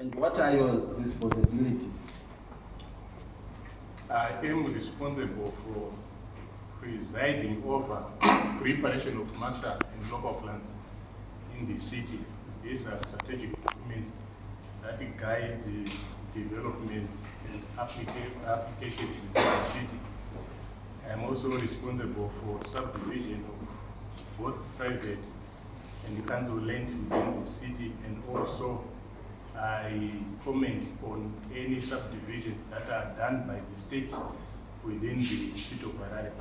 And what are your responsibilities? I am responsible for presiding over preparation of master and local plans in the city. These are strategic documents that guide the development and applications in the city. I am also responsible for subdivision of both private and council land within the city, and also I comment on any subdivisions that are done by the state within the city of Harare.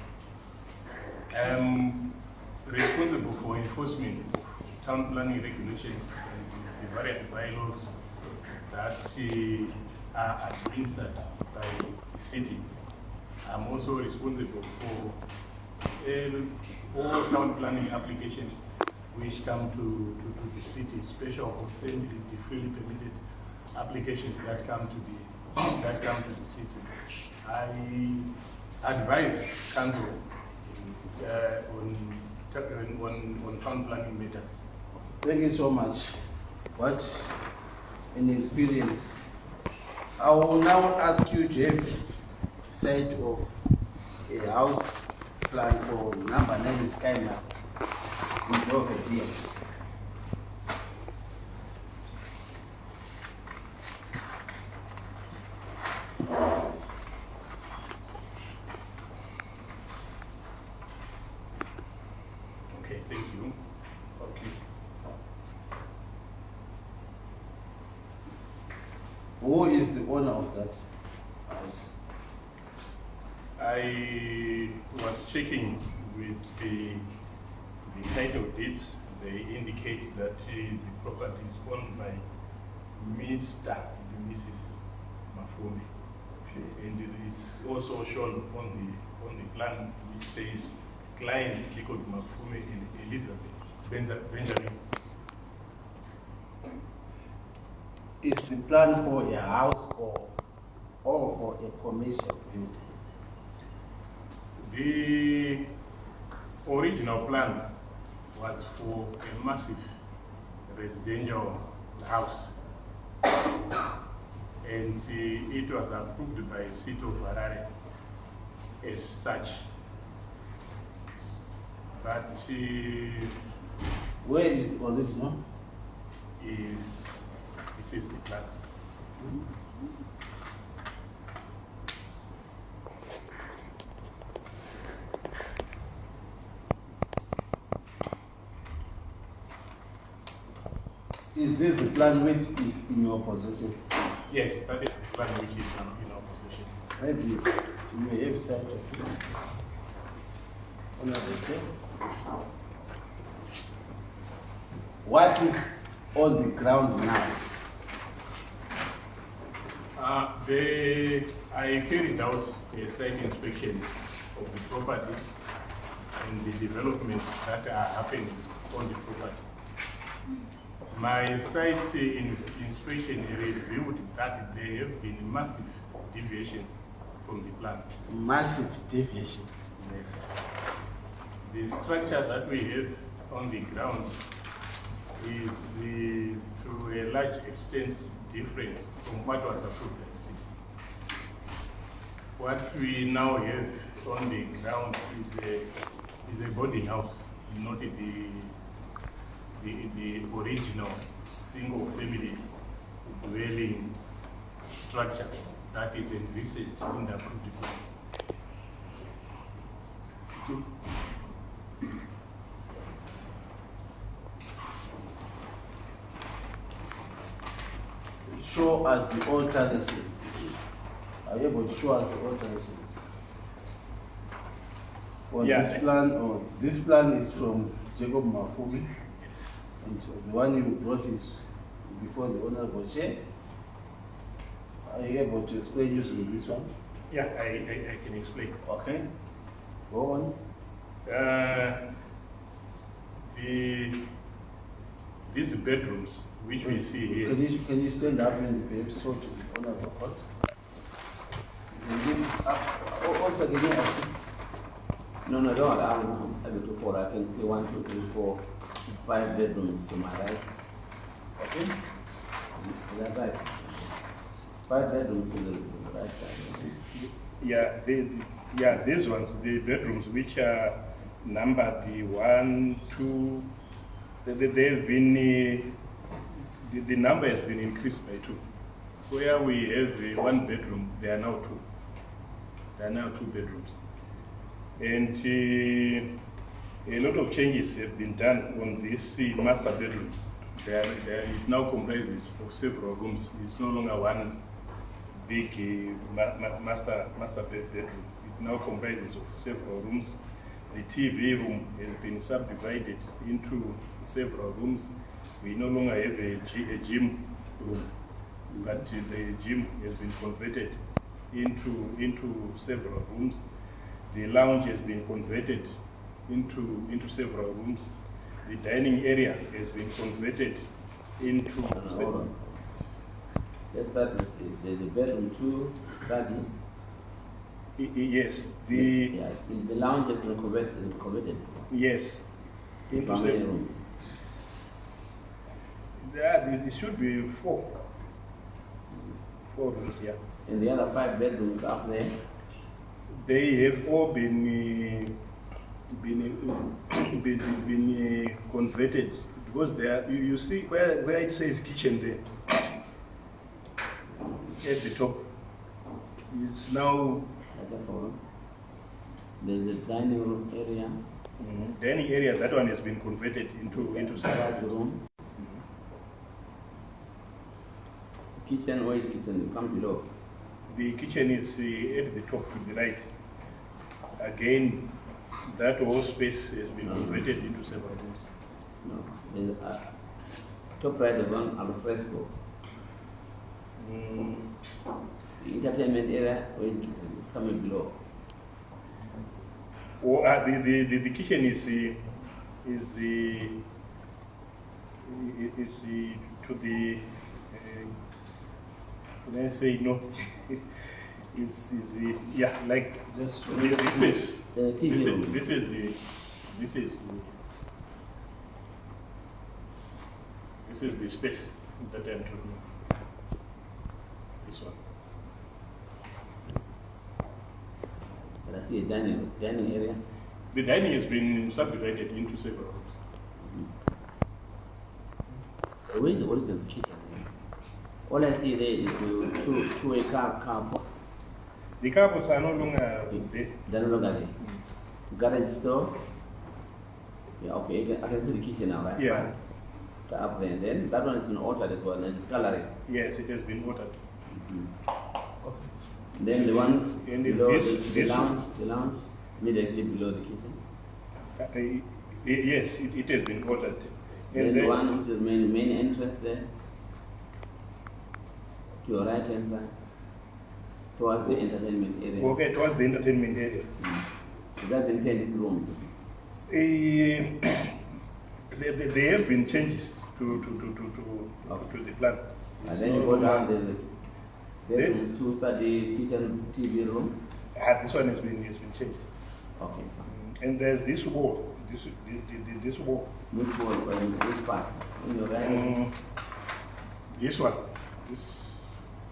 I am responsible for enforcement of town planning regulations and the various bylaws that are administered by the city. I'm also responsible for all town planning applications which come to the city, special or the freely permitted applications that come to the city. I advise council on town planning matters. Thank you so much. What an experience. I will now ask you to have side of a house plan for number 9 Sky Master in Belvedere. Okay, thank you. Okay. Who is the owner of that house? I was checking with the title deeds. They indicate that the property is owned by Mr. and Mrs. Mafume. And it is also shown on the plan which says client Jacob Mafume and Elizabeth Benjamin. Is the plan for a house or for a commercial building? The original plan was for a massive residential house, and it was approved by the city of Harare as such. But where is the original? This is the plan. Is this the plan which is in your possession? Yes, that is the plan which is in our possession. Maybe you may have sight of it. Honorable Chair. What is on the ground now? I carried out a site inspection of the property and the developments that are happening on the property. My site inspection revealed that there have been massive deviations from the plan. Massive deviations? Yes. The structure that we have on the ground is to a large extent different from what was approved by the city. What we now have on the ground is a boarding house, not the original single family dwelling structure that is envisaged in the approved plan. Show us the alterations. Are you able to show us the alterations? On this plan, or this plan is from Jacob Mafume, and the one you brought is before the Honorable Chair. Are you able to explain using this one? Yeah, I can explain. Okay, go on. These bedrooms, which we see here. Can you stand up and be so to the Honorable Court? Also, can you assist? No, don't. I'm able to fall. I can see 1, 2, 3, 4, 5 bedrooms to my right. Okay. Is that right? 5 bedrooms to the right side. Yeah, these ones, the bedrooms which are numbered the 1, 2, they've been, the number has been increased by 2. Where we have 1 bedroom, there are now 2. There are now 2 bedrooms. And a lot of changes have been done on this master bedroom. It now comprises of several rooms. It's no longer one big master bedroom. It now comprises of several rooms. The TV room has been subdivided into several rooms. We no longer have a gym room, but the gym has been converted into several rooms. The lounge has been converted into several rooms. The dining area has been converted into several. Let's start with the bedroom 2 study. Yes, the lounge has been converted. Yes, into How many several rooms? There should be 4. 4 rooms, yeah. And the other 5 bedrooms up there? They have all been converted because there you see where it says kitchen there at the top. It's now There's a dining room area. Dining area. That one has been converted into separate room. Kitchen, where is kitchen? Come below. The kitchen is at the top to the right. Again, that whole space has been converted into several rooms. No, there's top right is one al fresco. The entertainment area, where is kitchen? Coming below. Oh, the kitchen is to the can I say no? is yeah, like this is the space that I'm talking of. This one. But I see a dining area. The dining has been subdivided into several rooms. Where is the kitchen? All I see there is the two-way car park. The carports are no longer there. They're no longer there. Garage store. Yeah, okay. I can see the kitchen now, right? Yeah. Up there. And then that one has been altered as well. And it's gallery. Yes, it has been altered. Then the one and below the lounge, immediately below the kitchen. Yes, it has been altered. And then the one which is main entrance there, to your right hand side, towards the entertainment area. Okay, towards the entertainment area. That's intended room. There have been changes to the plan. And then you go down there's 2 study kitchen TV room. This one has been changed. Okay. And there's this wall. This wall. Which wall? Which part? On your right. This one. This.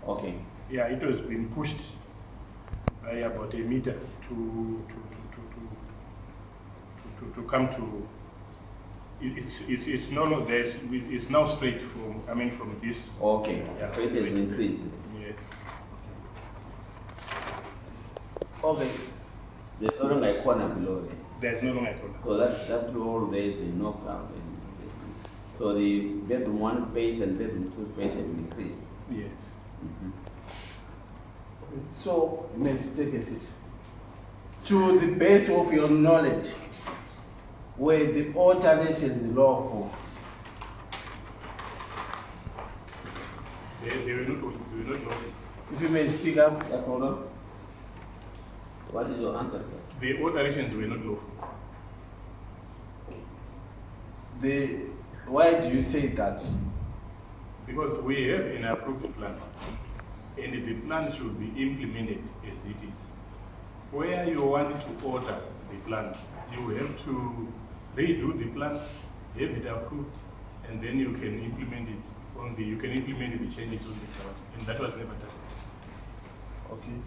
Okay. Yeah, it has been pushed by about a meter to come to. It's no longer there. It's now straight from this. Okay. Yeah. So it has increased. Yes. Okay. There's no longer a corner below there. There's no longer a corner. So that wall there has been knocked out. So the bedroom 1 space and bedroom 2 space have been increased. Yes. So, let's take a seat. To the base of your knowledge, were the alterations lawful? They were not lawful. If you may speak up. Yes, hold on. What is your answer? The alterations were not lawful. Why do you say that? Because we have an approved plan, and the plan should be implemented as it is. Where you want to alter the plan, you have to redo the plan, have it approved, and then you can implement it you can implement the changes on the ground, and that was never done. Okay.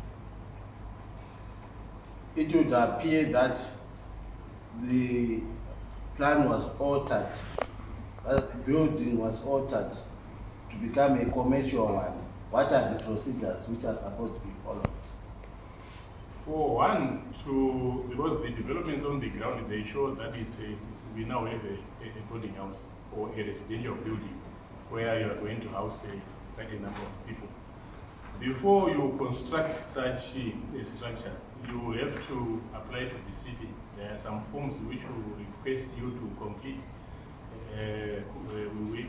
It would appear that the plan was altered, that the building was altered to become a commercial one. What are the procedures which are supposed to be followed? For one, because the developments on the ground, they show that we now have a boarding house or a residential building where you are going to house quite a number of people. Before you construct such a structure, you have to apply to the city. There are some forms which will request you to complete.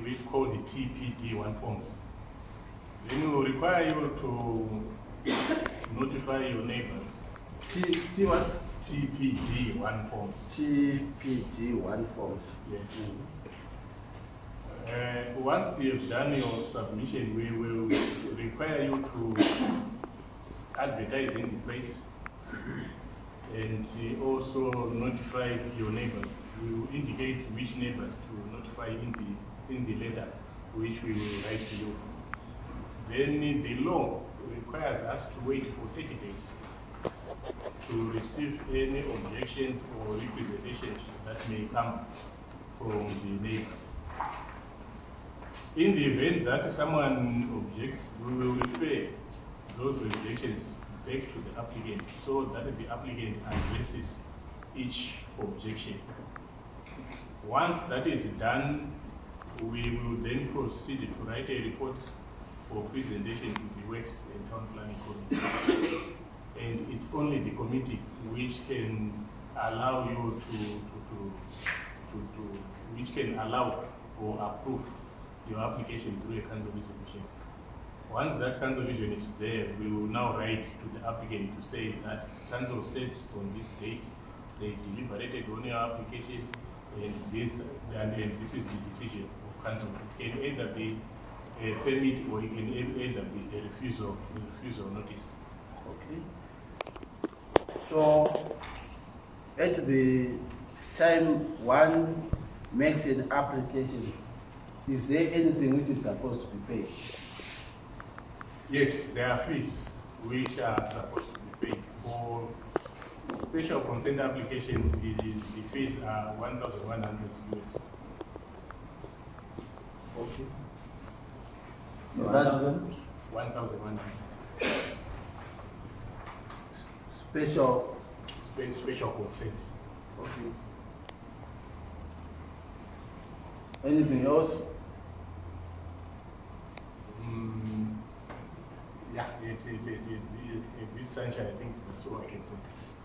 We call the TPD1 forms. Then we will require you to notify your neighbors. T what? TPD1 forms. TPD1 forms. Yes. Once you have done your submission, we will require you to advertise in the place and also notify your neighbors. We will indicate which neighbors to notify in the letter which we will write to you. Then the law requires us to wait for 30 days to receive any objections or representations that may come from the neighbors. In the event that someone objects, we will refer those objections back to the applicant so that the applicant addresses each objection. Once that is done, we will then proceed to write a report for presentation to the Works and Town Planning Committee. And it's only the committee which can allow you which can allow or approve your application through a council resolution. Once that council resolution is there, we will now write to the applicant to say that council said on this date, they deliberated on your application, and this is the decision of council. It can either be a permit or it can either be a refusal notice. Okay. So, at the time one makes an application, is there anything which is supposed to be paid? Yes, there are fees which are supposed to be paid. For special consent applications, the fees are 1,100 US. Okay. Is that 1,100. special? Special consent. Okay. Anything else? Yeah, this sunshine, I think that's all I can say.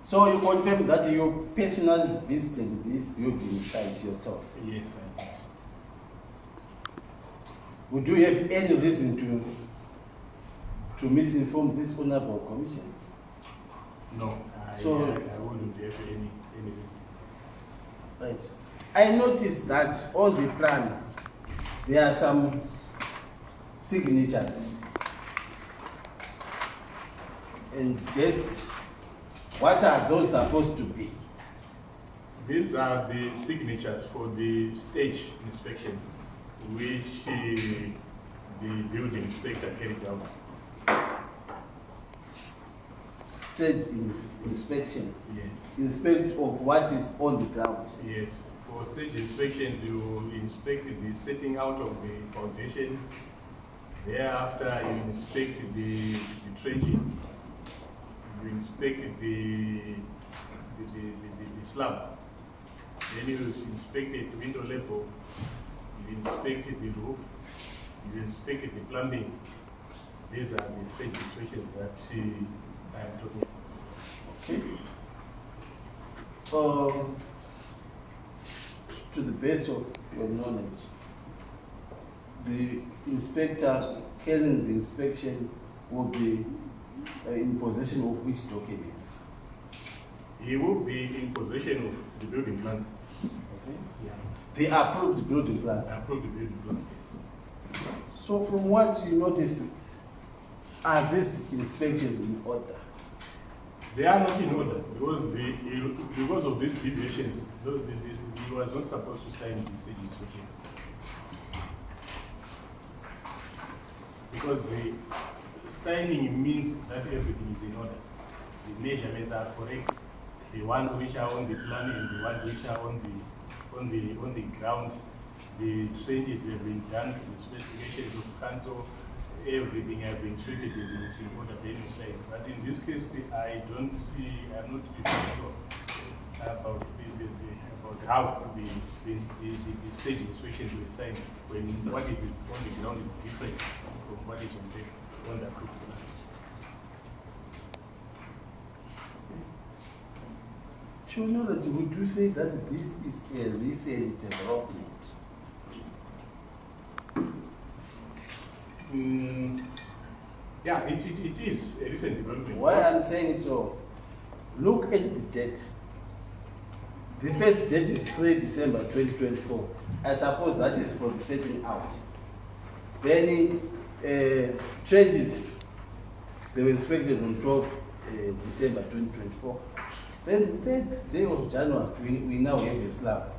So you confirm that you personally visited this building site yourself? Yes, I did. Would you have any reason to misinform this honorable commission? No, I wouldn't have any reason. Right. I noticed that on the plan there are some signatures, and dates. What are those supposed to be? These are the signatures for the stage inspections which the building inspector carried out. Stage inspection. Yes. Inspect of what is on the ground. Yes. For stage inspections, you inspect the setting out of the foundation. Thereafter, you inspect the trenching. You inspect the slab. Then you inspect the window level. You inspect the roof. You inspect the plumbing. These are the stage inspections that I am talking about. Okay. To the best of your knowledge, the inspector carrying the inspection will be in possession of which documents? He will be in possession of the building plans. Okay. Yeah. The approved building plan. Approved the building plans. So from what you notice, are these inspections in order? They are not in order because of these deviations. He was not supposed to sign the stage inspection. because the signing means that everything is in order. The measurements are correct. The ones which are on the plan and the ones which are on the ground. The changes have been done to the specifications of council. Everything has been treated in order being signed. But in this case, I'm not sure about how the stage inspections were signed when what is on the ground is different from what is on the approved plan. Sure, know that would you say that this is a recent development? Yeah, it is a recent development. Why I'm saying so, look at the date. The first date is 3 December 2024. I suppose that is for the setting out. Then changes, they were inspected on 12 December 2024. Then the 3rd day of January, we now have a slab.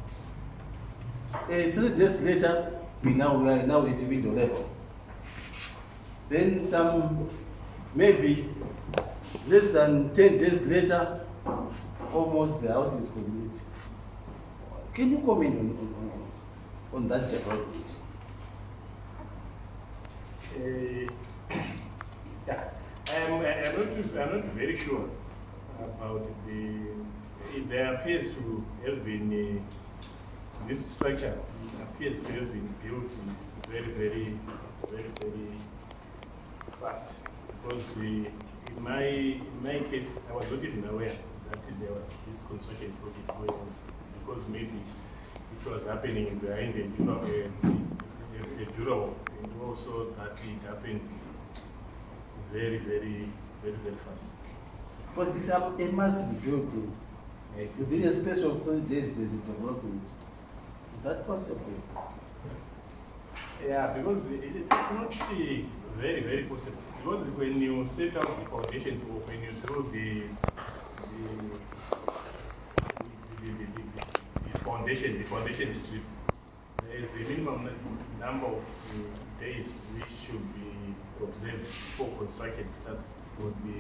3 days later, we are now at window level. Then maybe less than 10 days later, almost the house is complete. Can you comment on that development? Yeah, I'm not very sure about there appears to have been this structure appears to have been built very, very, very, very fast, because in my case I was not even aware that there was this construction project going on, because maybe it was happening behind the Jura, and also that it happened very, very, very, very fast. But it's a massive building. Yes. Within a space of 3 days, there's a development. Is that possible? Yeah, because it's not very, very possible. Because when you set out the foundation, or when you do the foundation strip, there is a minimum number of days which should be observed before construction starts, would be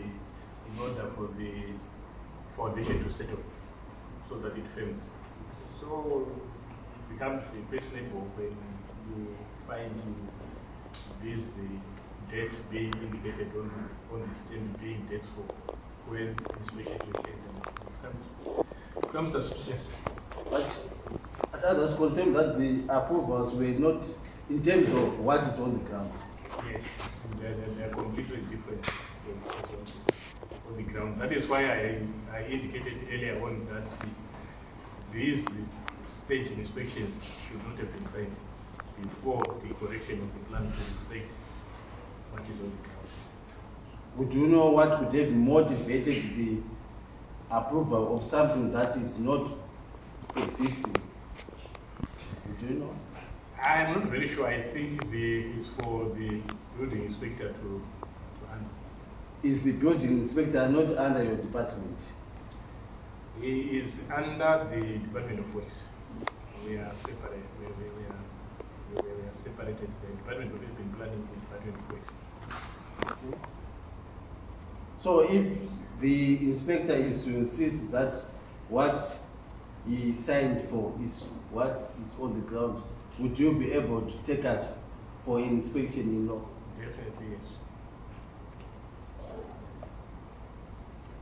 in order for the foundation to settle, so that it firms. So it becomes impressionable when you find these dates being indicated on the stem, being dates for when inspection will take them. It becomes suspicious. But others confirm that the approvals were not in terms of what is on the ground. Yes, they're completely different on the ground. That is why I indicated earlier on that these stage inspections should not have been signed before the correction of the plan to reflect what is on the ground. Would you know what would have motivated the approval of something that is not existing? Would you know? I'm not very sure. I think it's for the building inspector to answer. Is the building inspector not under your department? He is under the Department of Works. We are separate. We are separated. The Department of Urban Planning and the Department of Works. Okay. So if the inspector is to insist that what he signed for is what is on the ground, would you be able to take us for inspection in law? Definitely, yes.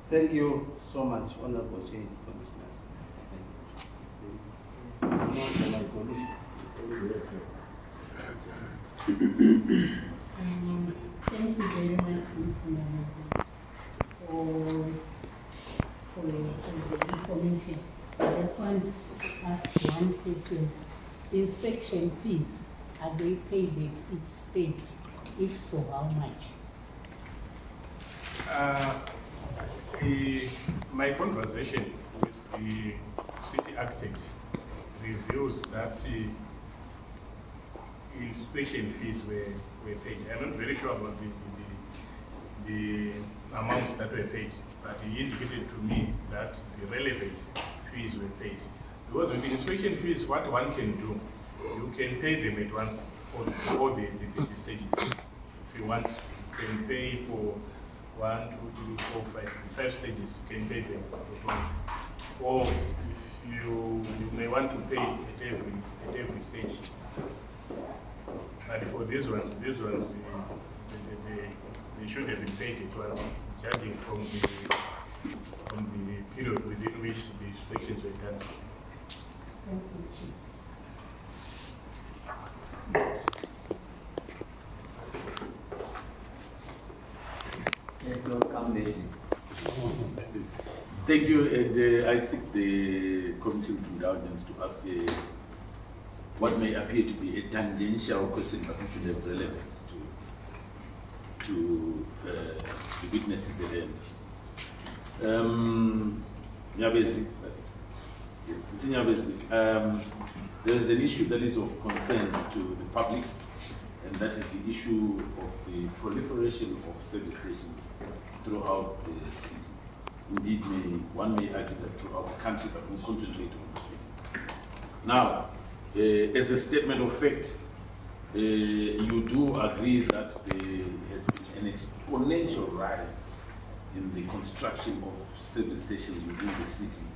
Thank you so much, Honorable Chair, Commissioners. Thank you very much, Mr. Nyabezi, for the information. I just want to ask one question. Inspection fees, are they paid at each stage? If so, how much? My conversation with the city architect reveals that inspection fees were paid. I'm not very sure about the amounts that were paid, but he indicated to me that the relevant fees were paid. Because with the inspection fees, what one can do, you can pay them at once for all the stages. if you want, you can pay for 1, 2, 3, 4, 5. The 5 stages, you can pay them at once. Or if you may want to pay at every stage. But for these ones, they should have been paid at once, judging from the period within which the inspections were done. Thank you, Chief. Thank you, and I seek the Commission's indulgence to ask what may appear to be a tangential question, but which should have relevance to the witnesses at end. Nyabezi, yes, Mr. Nyabezi, there is an issue that is of concern to the public, and that is the issue of the proliferation of service stations throughout the city. Indeed, one may argue that throughout the country, but we'll concentrate on the city. Now, as a statement of fact, you do agree that there has been an exponential rise in the construction of service stations within the city,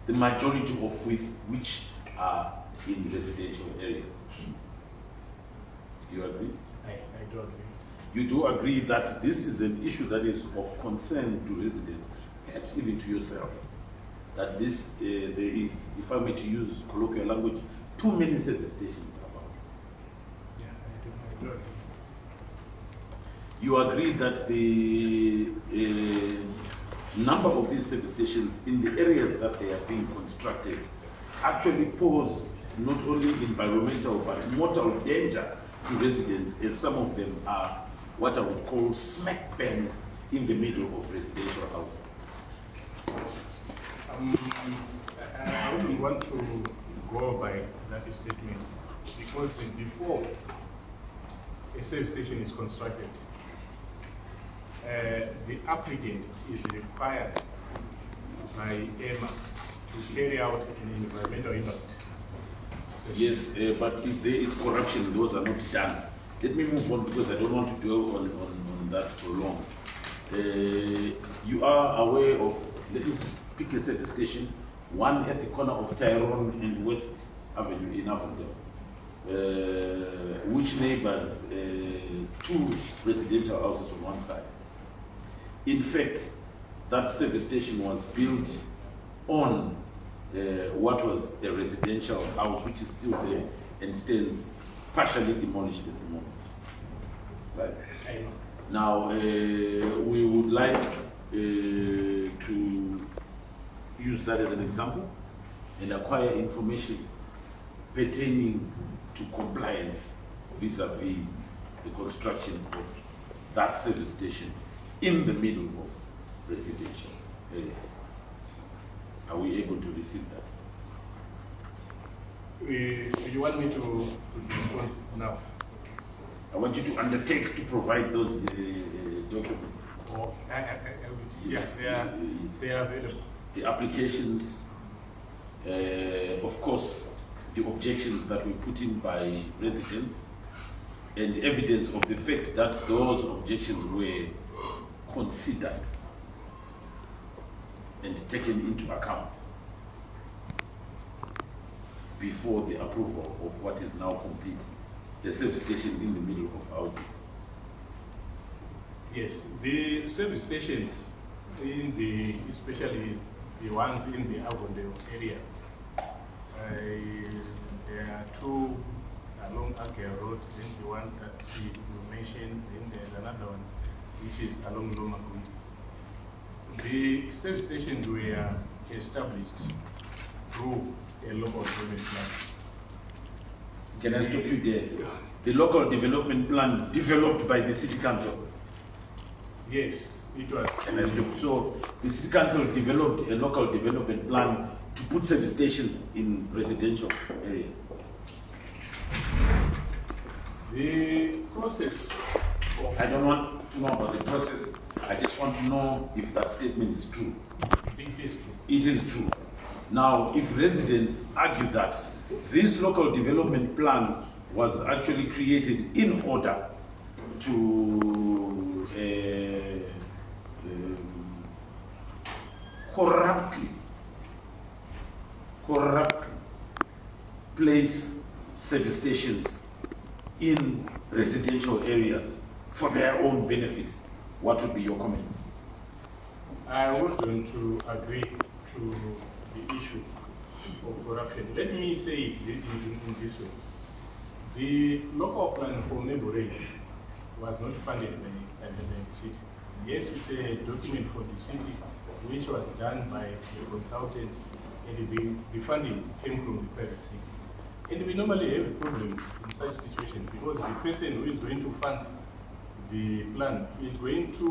the majority of which are in residential areas. You agree? I do agree. You do agree that this is an issue that is of concern to residents, perhaps even to yourself, that this, there is, if I may to use colloquial language, too many service stations about. Yeah, I do agree. You agree that the number of these service stations in the areas that they are being constructed actually pose not only environmental but mortal danger to residents, as some of them are what I would call smack bang in the middle of residential houses. I wouldn't want to go by that statement, because before a service station is constructed, the applicant is required by EMA to carry out an environmental impact assessment. Yes, but if there is corruption, those are not done. Let me move on, because I don't want to dwell on that for long. You are aware of, let me just pick a service station, one at the corner of Tyrone and West Avenue in Avondale, which neighbors 2 residential houses on one side. In fact, that service station was built on what was a residential house, which is still there and stands partially demolished at the moment. Right? I know. Now, we would like to use that as an example and acquire information pertaining to compliance vis-a-vis the construction of that service station in the middle of residential areas. Are we able to receive that? You want me to respond now? I want you to undertake to provide those documents. Or, yeah, they are available. The applications, of course, the objections that were put in by residents, and evidence of the fact that those objections were considered and taken into account before the approval of what is now complete, the service station in the middle of houses. Yes, the service stations especially the ones in the Avondale area, there are 2 along Akia Road, then the one that you mentioned, then there's another one which is along Loma Kundi. The service stations were established through a local development plan. Can I stop you there? The local development plan developed by the city council. Yes, it was. So the city council developed a local development plan to put service stations in residential areas. The process of... I don't want to know about the process. I just want to know if that statement is true. It is true. It is true. Now, if residents argue that this local development plan was actually created in order to corruptly place service stations in residential areas for their own benefit. What would be your comment? I was going to agree to the issue of corruption. Let me say it in this way. The local plan for Belvedere was not funded by the city. Yes, it's a document for the city which was done by a consultant, and the funding came from the private sector. And we normally have a problem in such situations because the person who is going to fund the plan is going to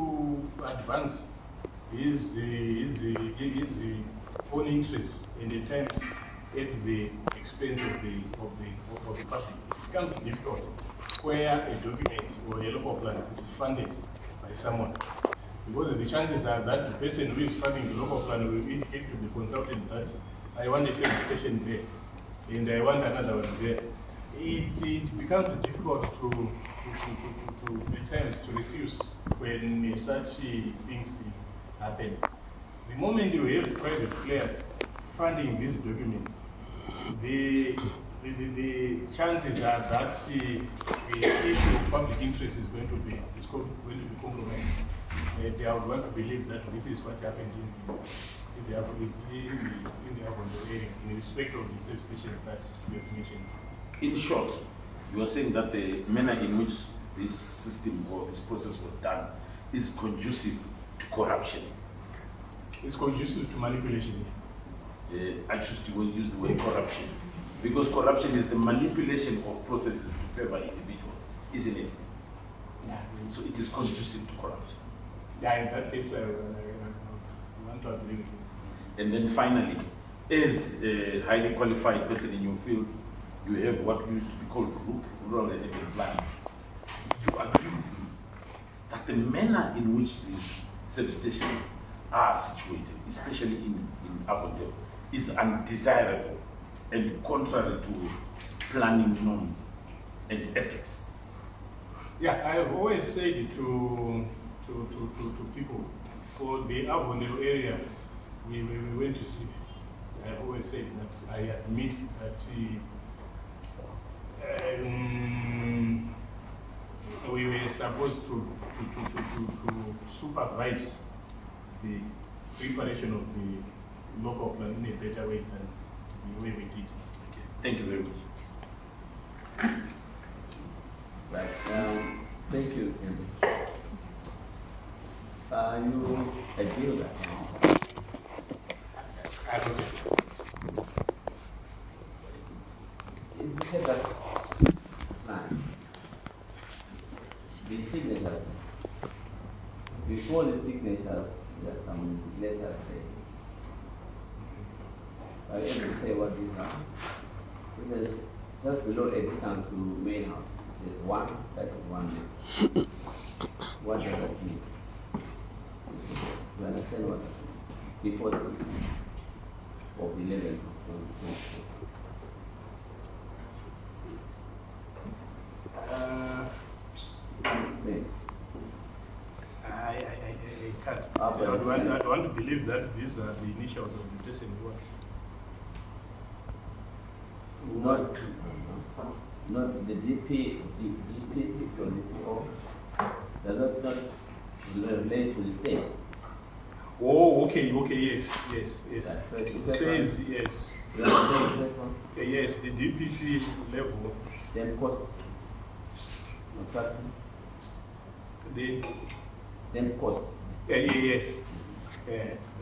advance his own interests and at times at the expense of the public. It becomes difficult where a document or a local plan is funded by someone. Because the chances are that the person who is funding the local plan will indicate to the consultant that I want a service station there and I want another one there. It becomes difficult to at times to refuse when such things happen. The moment you have private players funding these documents, the chances are that the issue of public interest is going to be compromised. I would want to believe that this is what happened in the area in respect of the service stations that you have mentioned. In short, you are saying that the manner in which this system or this process was done is conducive to corruption. It's conducive to manipulation. I choose to use the word corruption because corruption is the manipulation of processes to favor individuals, isn't it? Yeah. So it is conducive to corruption. Yeah, in that case, I want to agree with you. And then finally, as a highly qualified person in your field, you have what used to be called rural and urban planning. You agree with me that the manner in which the service stations are situated, especially in Belvedere, is undesirable and contrary to planning norms and ethics. Yeah, I have always said to people, for the Belvedere area, we went to sleep. I have always said that I admit that we were supposed to supervise the preparation of the local plan in a better way than the way we did. Okay. Thank you very much. Right. Thank you, Tim. Are you agree with that? I don't know. If you said that plan, the signatures, before the signatures, there's some letters there. Are you able to say what these are? It says just below a distance to main house. There's one side of one. What does that mean? You understand what that means? Before the of the 11th. I can't. I want to believe that these are the initials of the person who was. Not the DP6 or DPO does not relate to the state. Oh, okay, yes. It says yes. You understand the first one? Yes, the DPC level. Then cost construction. Then cost. Yes.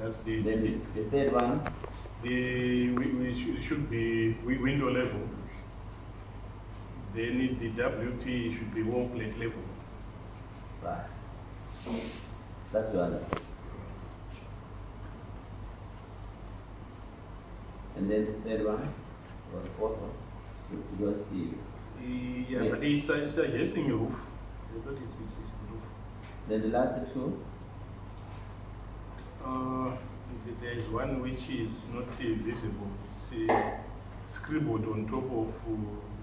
That's Then the third one. We should be window level. Then the WP should be wall plate level. Right. That's your understanding. And then the third one, or the fourth one, you don't see. Yeah, but it's suggesting a roof. I thought it's the roof. Then the last two? There is one which is not visible. It's scribbled on top of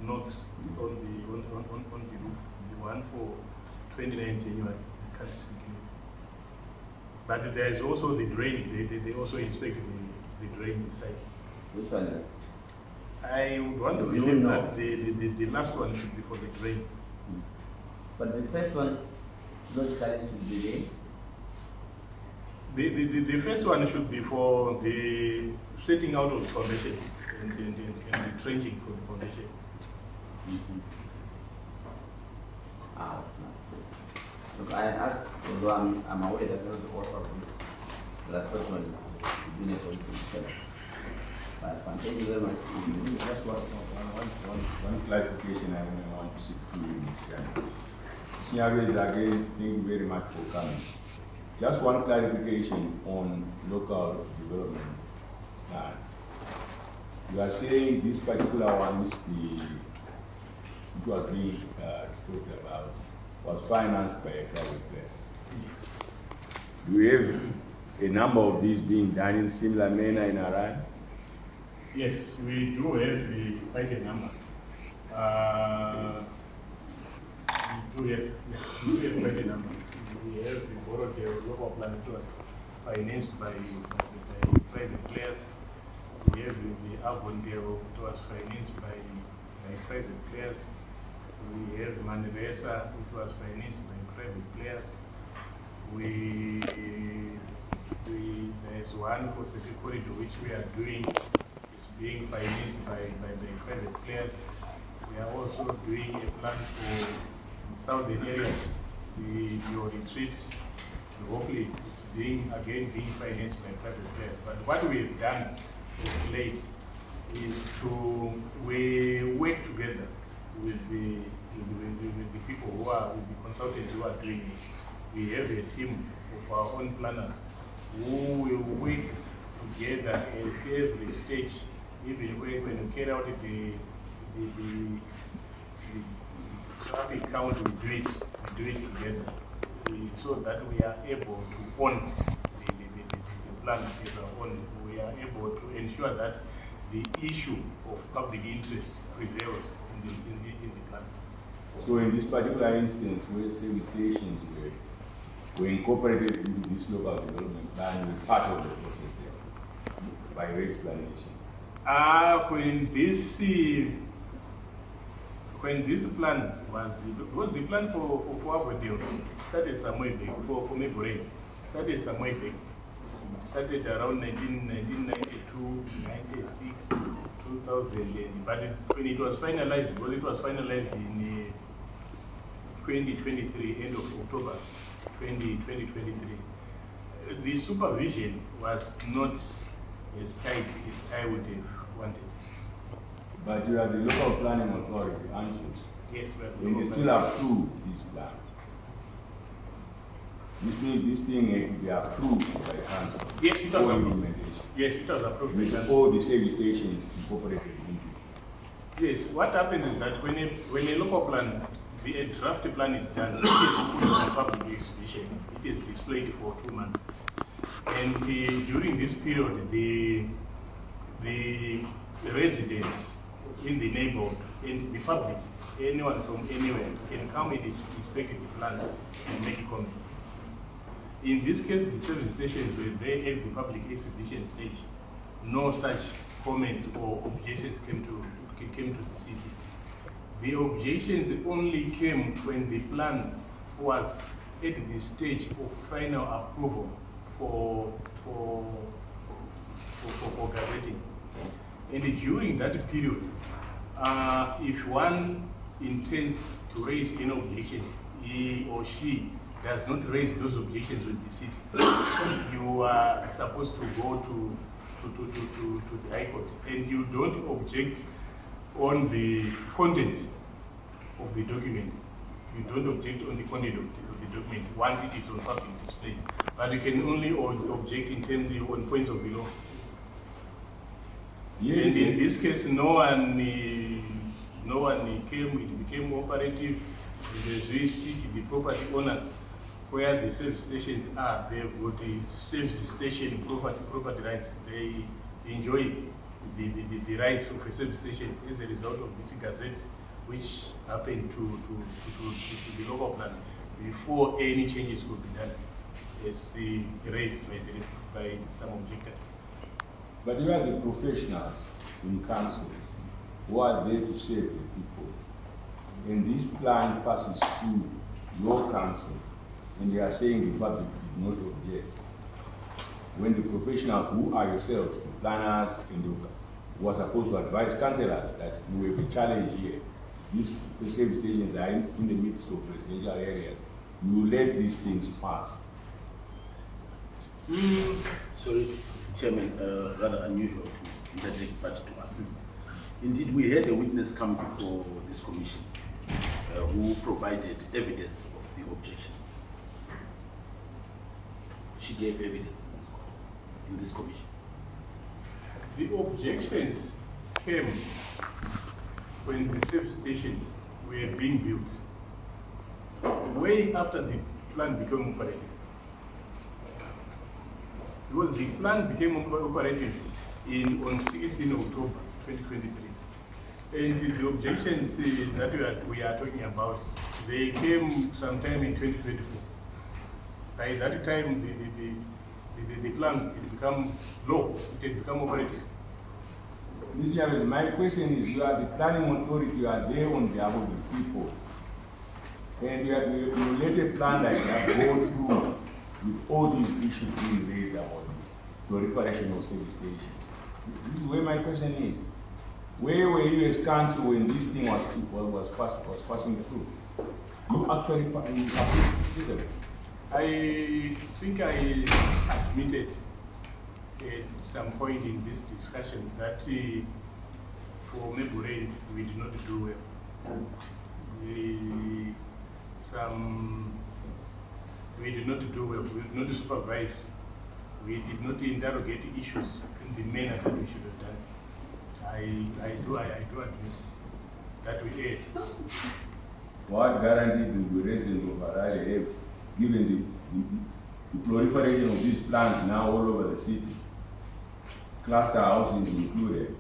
notes on the roof. The one for 29 January. I can't see clearly. But there is also the drain. They also inspected the drain inside. Which one? I would want to You believe know. that the last one should be for the drain. But the first one, logically should be The first one should be for the setting out of the foundation and the trenching for the foundation. Ah, look, I asked, although I'm aware that not the author of this, but I thought one been a policy itself. But thank you very much. Just one clarification I want to seek from you, Mr. Nyabezi, again, thank you very much for coming. Just one clarification on local development plan. You are saying this particular one, which was being talked about, was financed by a private player. Do we have a number of these being done in similar manner in Harare? Yes, we do have quite a number. We do have quite a number. We have borrowed the local plan to us, financed by private players. We have the Avondero to us, financed by private players. We have Manresa, which was financed by private players. There's one for City Corridor, which we are doing, is being financed by private players. We are also doing a plan for southern areas, your retreat, locally, is being financed by private players. But what we've done of late is we work together with the people with the consultants who are doing it. We have a team of our own planners who will work together at every stage, even when we carry out the traffic count, we do it together, so that we are able to own the plan as our own. We are able to ensure that the issue of public interest prevails in the plan. So in this particular instance, where service stations were incorporated into this local development plan with part of the process there, by your explanation. When this plan was the plan for Belvedere, started somewhere back, for Belvedere, started somewhere back. Started around 1992, 96, 2000, but when it was finalized, because it was finalized in 2023, end of October 2023, the supervision was not as tight as I would have wanted. But you are the local planning authority, aren't you? Yes, And they still approve these plans. Which means this thing had to be approved by council. Yes, it was for approved. implementation. Yes, it was approved. With all the service stations incorporated into it. Yes, what happens is that when a local plan, the draft plan is done, it is put on public exhibition. It is displayed for 2 months. And during this period, the residents in the neighborhood, in the public, anyone from anywhere can come and inspect the plan and make comments. In this case, the service stations were there at the public exhibition stage. No such comments or objections came to the city. The objections only came when the plan was at the stage of final approval for gazetting. And during that period, if one intends to raise any objections, he or she does not raise those objections with the city, you are supposed to go to the High Court, and you don't object on the content of the document. You don't object on the content of the document once it is on public display, but you can only object in terms on points of the law. Yes. And in this case, no one came. It became operative. The the property owners, where the service stations are, they've got the service station property rights. They enjoy the rights of a service station as a result of this gazette, which happened to the local plan. before any changes could be done, as raised by some objectors. But you are the professionals in council who are there to save the people. And this plan passes through your council, and they are saying the public did not object. When the professionals who are yourselves, the planners and the were supposed to advise councillors that we have a challenge here. These service stations are in the midst of residential areas. You let these things pass. Sorry, Mr. Chairman, rather unusual to interject, but to assist. Indeed, we had a witness come before this commission who provided evidence of the objection. She gave evidence in this commission. The objections came when the service stations were being built, way after the plan became operative. Because the plan became operative on 16 October 2023. And the objections that we are talking about, they came sometime in 2024. By that time, the plan had become law, it had become operative. Mr. Nyabezi, my question is, you are the planning authority, you are there on behalf of the people. And you let a plan like that go through with all these issues being raised about the proliferation of service stations. This is where my question is. Where were you as council when this thing was passing through? You actually participated. I think I admitted at some point in this discussion that for Belvedere we did not do well. We did not do well. We did not supervise. We did not interrogate issues in the manner that we should have done. I do admit that we erred. What guarantee do the residents of Harare have, given the proliferation of these plants now all over the city? Cluster houses included.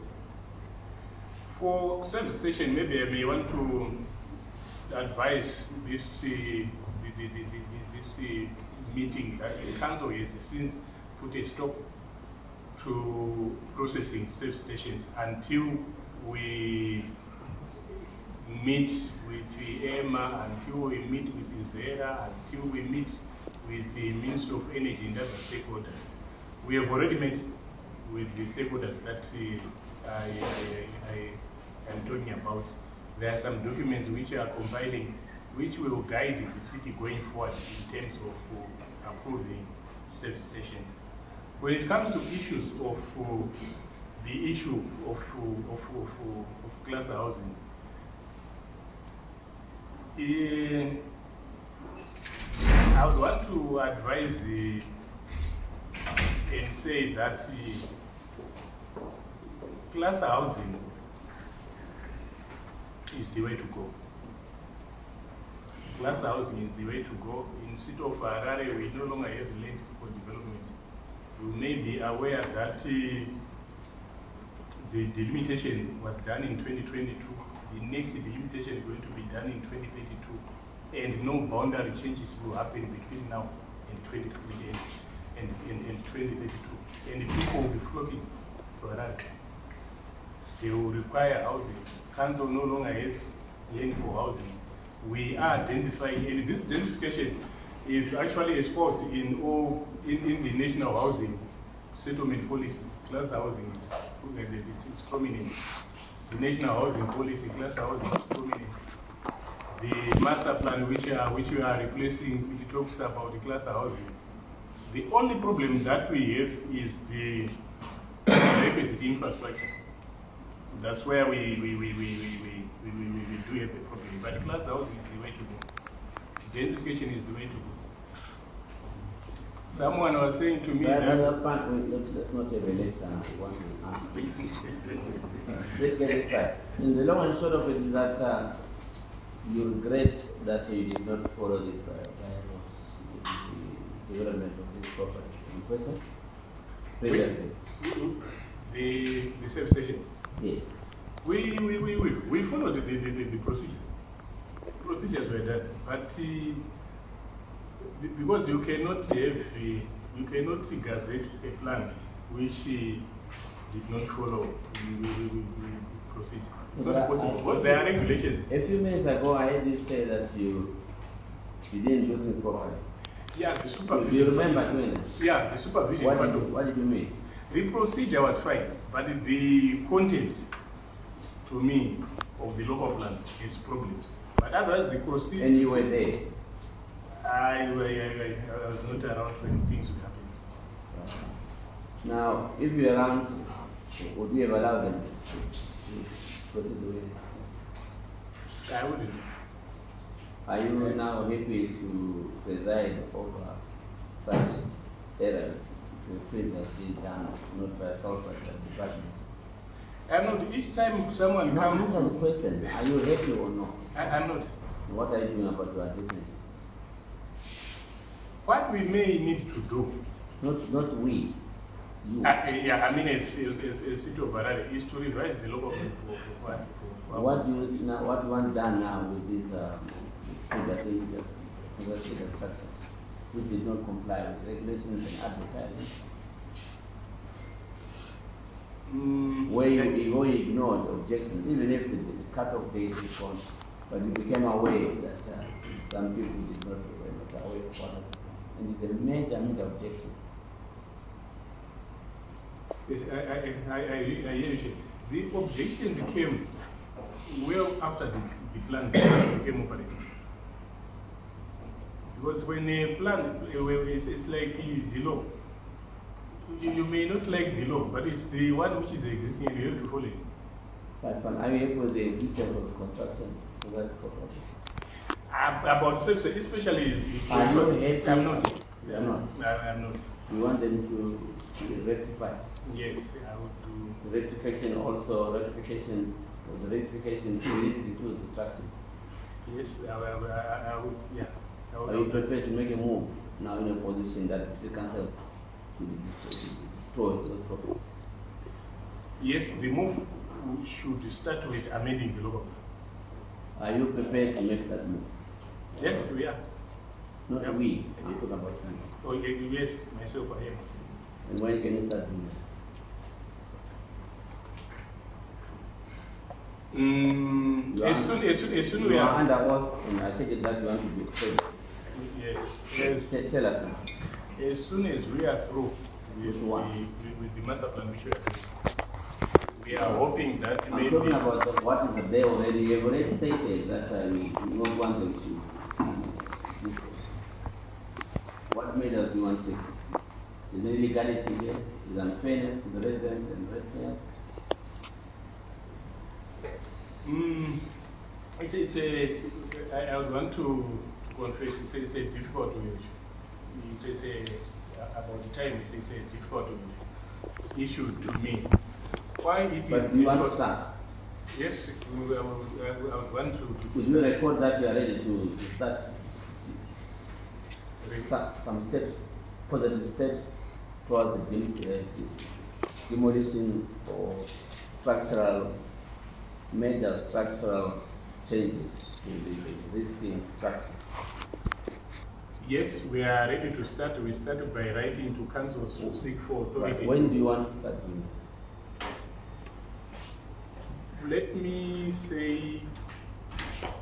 For service station, maybe I may want to advise this meeting that the council has since put a stop to processing service stations until we meet with the EMA, until we meet with the ZERA, until we meet with the Ministry of Energy and other stakeholders. We have already met with the stakeholders that I am talking about. There are some documents which are compiling, which will guide the city going forward in terms of approving service stations. When it comes to issues of the issue of cluster housing, I would want to advise and say that cluster housing is the way to go. Cluster housing is the way to go. In the city of Harare, we no longer have land for development. You may be aware that the delimitation was done in 2022. The next delimitation is going to be done in 2032, and no boundary changes will happen between now and 2028 and 2032. And the people will be flocking to Harare. They will require housing. Council no longer has land for housing. We are identifying, and this identification is actually exposed in the national housing settlement policy. Cluster housing is prominent. The national housing policy, cluster housing is prominent. The master plan which we are replacing, it talks about the cluster housing. The only problem that we have is the requisite infrastructure. That's where we do have a problem. But cluster housing is the way to go. Identification is the way to go. Someone was saying to me that's fine. Let's not have a lecture. Let's get this right. In the long and short of it is that you regret that you did not follow the development of this property in question previously. The service stations. Yes. We followed the procedures. Procedures were done, but Because you cannot gazette a plan which did not follow the procedure. It's not possible. But there are regulations. A few minutes ago, I heard you say that you didn't do things properly. Yeah, the supervision. Do you remember doing it? Yeah, the supervision. What did you mean? The procedure was fine, but the content, to me, of the local plan is problems. But otherwise, the procedure. And you were there? I was not around when things were happening. Now, if you're around, would you ever allow them to proceed with it? I wouldn't. Are you now happy to preside over such errors previously done, not by self but by the department? I'm not. Each time someone No, comes. answer the question. Are you happy or not? I'm not. What are you doing about your business? What we may need to do. Not we. You. Yeah, I mean, it's city of Harare is to revise the local plan for What do you want done now with this structure, which did not comply with regulations and advertising? Where you ignored objections, even if the cut-off date is gone, but you became aware that some people did not were aware of what happened. And it's a major objection. Yes, I hear you. The objection came well after the plan became operational. Because when a plan, it's like the law. You may not like the law, but it's the one which is existing and you have to follow it. But are you able to the existence of the construction for that purpose? About safety, especially. Are you happy? I'm not. You are not? I'm not. You want them to rectify? Yes, I would do. The ratification also, ratification related to the structure. Yes, I would, yeah. Are you prepared to make a move now in a position that the council to destroy those properties? Yes, the move should start with amending the law. Are you prepared to make that move? Yes, we are. Not Yep. we, I'm talking about you. Oh, yes, myself, I am. And when can you start doing that? As soon we You are are. under oath, and I take it that you want to be afraid. Yes. Tell us now. As soon as we are through with the master plan, which we are hoping that I'm maybe. talking about what is there already. You have already stated that you don't want them to. What made us you want to? Is there illegality here? Is there unfairness to the residents and residents? I would want to confess, it's a difficult issue. About the time, it's a difficult issue to me. Why it is But you want to start? Yes, I would want to. Could you record that you are ready to start some steps, positive steps towards the demolition or major structural changes in the existing structure? Yes, we are ready to start. We started by writing to councils to seek for authority. But when do you want to start doing it? Let me say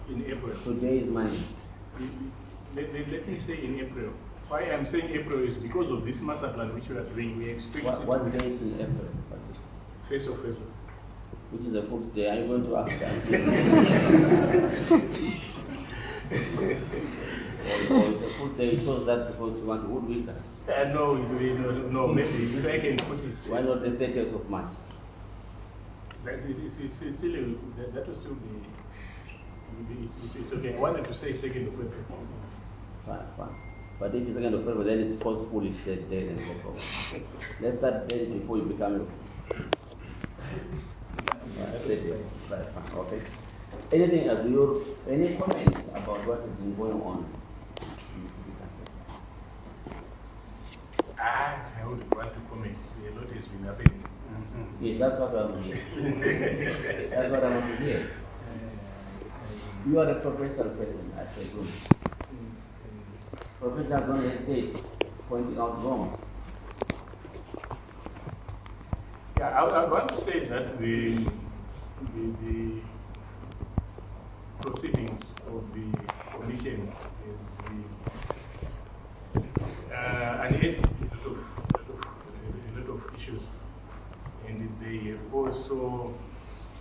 in April. Today is Monday. Let me say in April. Why I'm saying April is because of this master plan which we are doing. We expect What date in April? 1st of February. Which is a Fool's Day. Are you going to ask that? or it's a Fool's Day shows that because you want to hoodwink us? No, maybe if I can put it. Why not the 30th of March? It's silly. That will still be. It's okay. I wanted to say 2nd of February. Fine. But if it's 2nd of February, then it's post foolish day and no problem. Let's start day before you become Right, fine. Okay. Anything else? Any comments about what has been going on in the city council? I would want to comment. A lot has been happening. Yes, that's what I want to hear. That's what I want to hear. You are a professional person, I presume. Professor don't hesitate pointing out wrongs. Yeah, I want to say that the proceedings of the commission is unearthed a lot of issues, and they have also,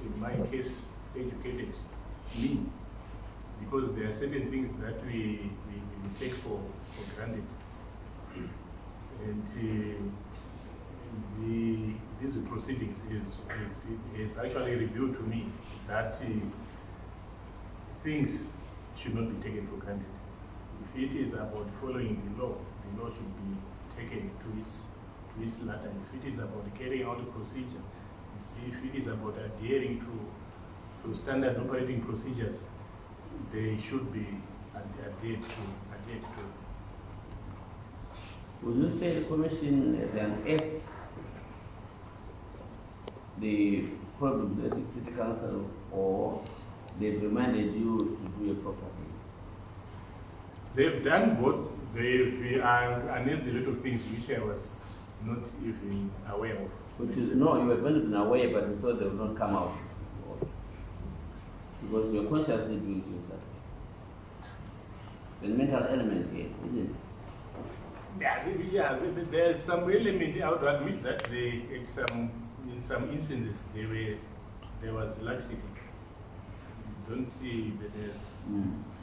in my case, educated me, because there are certain things that we take for granted, and these proceedings is actually revealed to me that things should not be taken for granted. If it is about following the law should be taken to its latter. If it is about carrying out a procedure, if it is about adhering to standard operating procedures, they should be adhered to. Would you say the commission has unearthed the problem that the city council, or they've reminded you to do a proper thing? They've done both. They've unearthed a lot of things which I was not even aware of. Which is, no, you were going to be aware, but you thought they would not come out. Because you are consciously doing things that way. The mental element here, isn't it? Yeah, there's some element. I would admit that in some instances there was laxity. Don't see that there's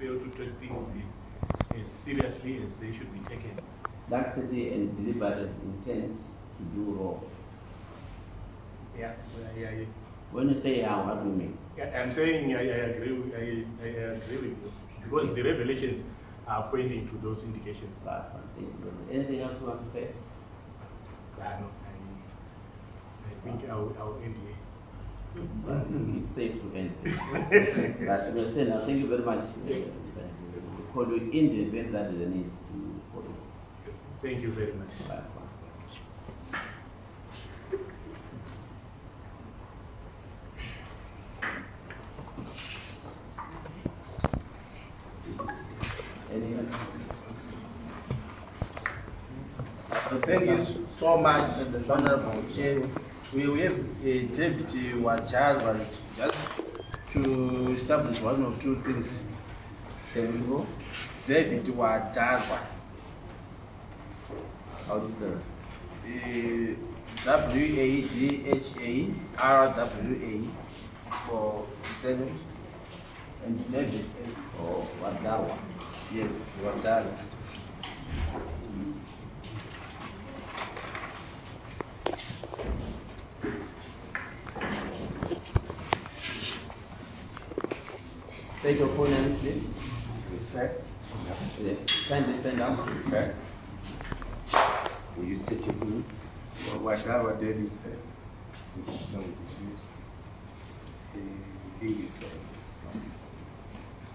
failed to take things as seriously as they should be taken. Laxity and deliberate intent to do wrong. Yeah. When you say what do you mean? Yeah, I'm saying I agree with you, because the revelations are pointing to those indications. Anything else you want to say? No, I think I'll end here. It's safe to end. But thank you very much. For the in the event that is a need to follow. Thank you very much. Bye. Thank you so much, Honorable Chair. We have David Wajal just to establish one or two things. David Wajal. How do you spell WAGHARWA for surname, and David is Wadawa. yes, Wajal. Take your full name, please. Sir, Yes. Kindly stand up. sir, will you state your name? Wajal David said. English, sir.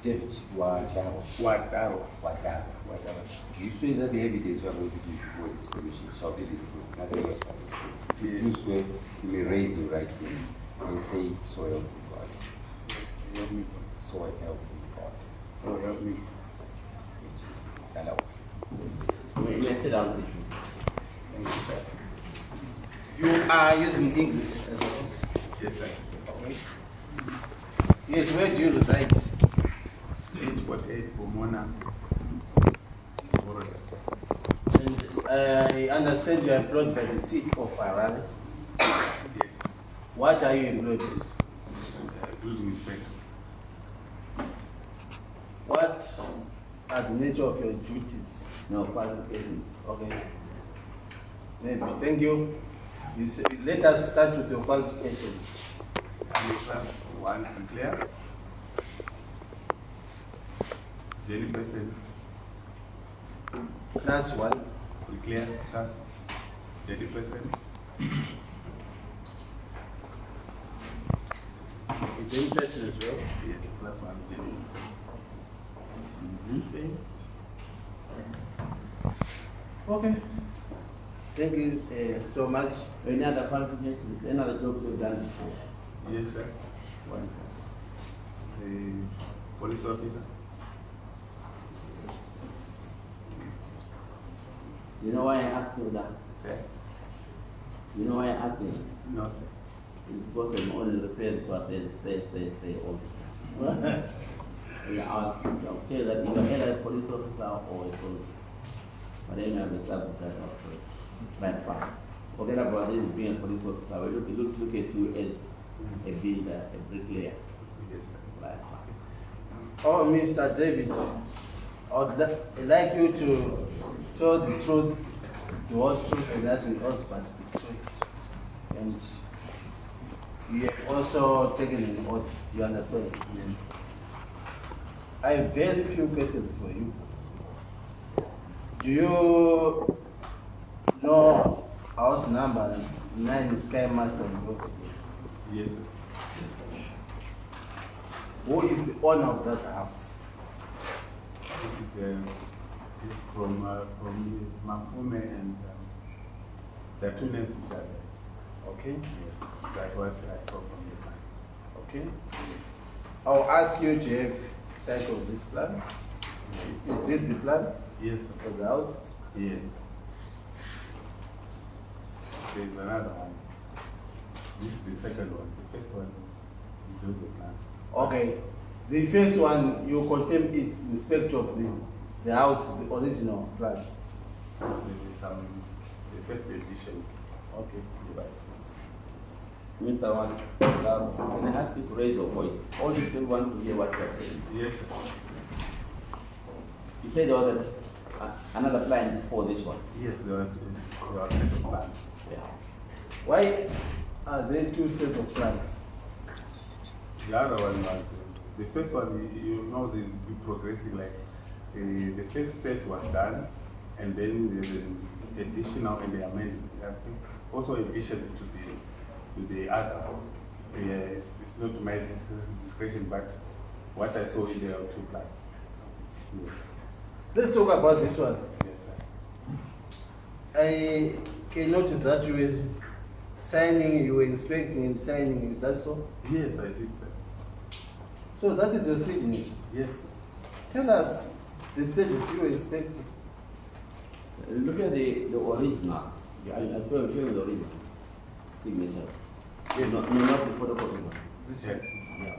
David Wadawa. Wajal. Wadawa. You swear that the evidence you are going to give before this commission shall be the truth, nothing else. If you do swear, you may raise your right hand and say, so help me God. Help me. So help me God. So help me. Stand up. You may sit down, please. Thank you, sir. You are using English as well. Yes, sir. Okay. Yes, where do you reside? 848 Pomona. And I understand you are employed by the city of Harare. Yes. What are you employed with? Building inspector. What are the nature of your duties? No, qualifications. Okay. Maybe. Thank you. Let us start with your qualifications. I'm class 1, clear. Daily person. Class 1. Clear. Class. Daily person. Daily person as well. Yes, class 1, daily person. Okay. Thank you so much. Any other qualifications? Any other jobs you've done before? Yes, sir. One. Police officer. You know why I asked you that? Sir? You know why I asked you? No, sir. It's because I'm only referring to us as say all the time. Yeah, I'll tell you that you're either a police officer or a soldier. But then you have a club that operates. Right, fine. Forget about this being a police officer. We look at you as a builder, a bricklayer. Yes, sir. Right, fine. Oh, Mr. David, I'd like you to tell the truth, the whole truth, and nothing else but the truth. And you have also taken an oath, you understand? Yes. I have very few questions for you. Do you know house number 9 Sky Master Road? Yes, sir. Who is the owner of that house? This is from Mafume and the two names which are there. Okay. Yes, that's what I saw from the plan. Okay. I'll ask you to have sight of this plan. Is this the plan Yes, sir. for the house? Yes. There's another one. This is the second one. The first one is doing the plan. Okay. The first one, you confirm it's the spec of the house, the original plan. There is the first edition. Okay. Yes. Mr. One, can I ask you to raise your voice? All the people want to hear what you are saying. Yes, sir. You said there was another plan before this one. Yes, there are set of plans. Yeah. Why are there two sets of plans? The other one was, the first one, you know, they'll be progressing like, the first set was done, and then there's an additional and the amendment. I think also additions to the other. It's not to my discretion, but what I saw in there are two plans. Yes. Let's talk about this one. Yes, sir. I can notice that you were signing, you were inspecting and signing, is that so? Yes, I did, sir. So that is your signature. Yes, sir. Tell us the stages you were inspecting. Look at the original. I feel the original signature. Yes. Not the photocopy one. This Yes. Yeah.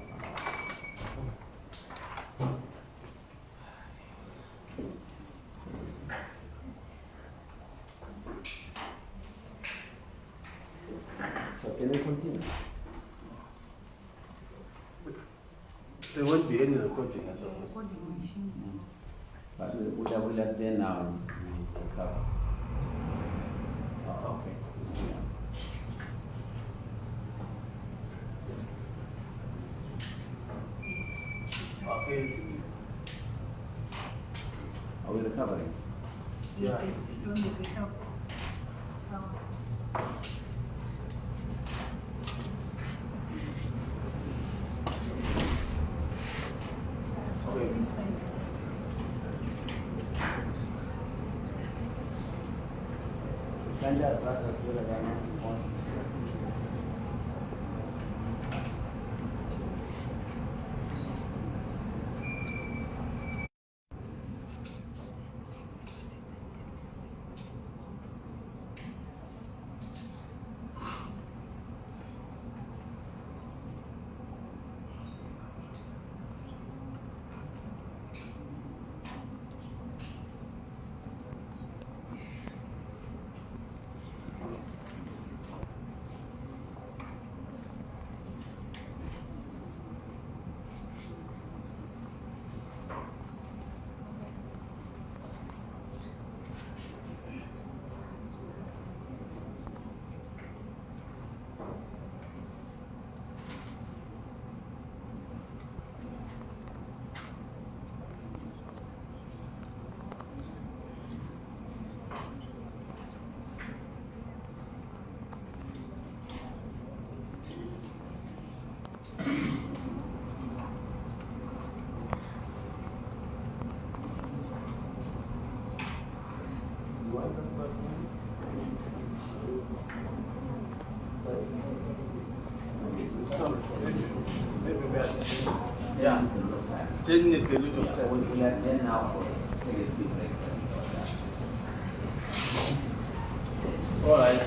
So can we continue? There won't be any recording, I suppose. But we have there now to cover. Oh, okay. Yeah. Okay. Are we recovering? Yeah. Okay. Send that process to the government. Yeah. 10 minutes a little time. We are there now for secretary break. All right.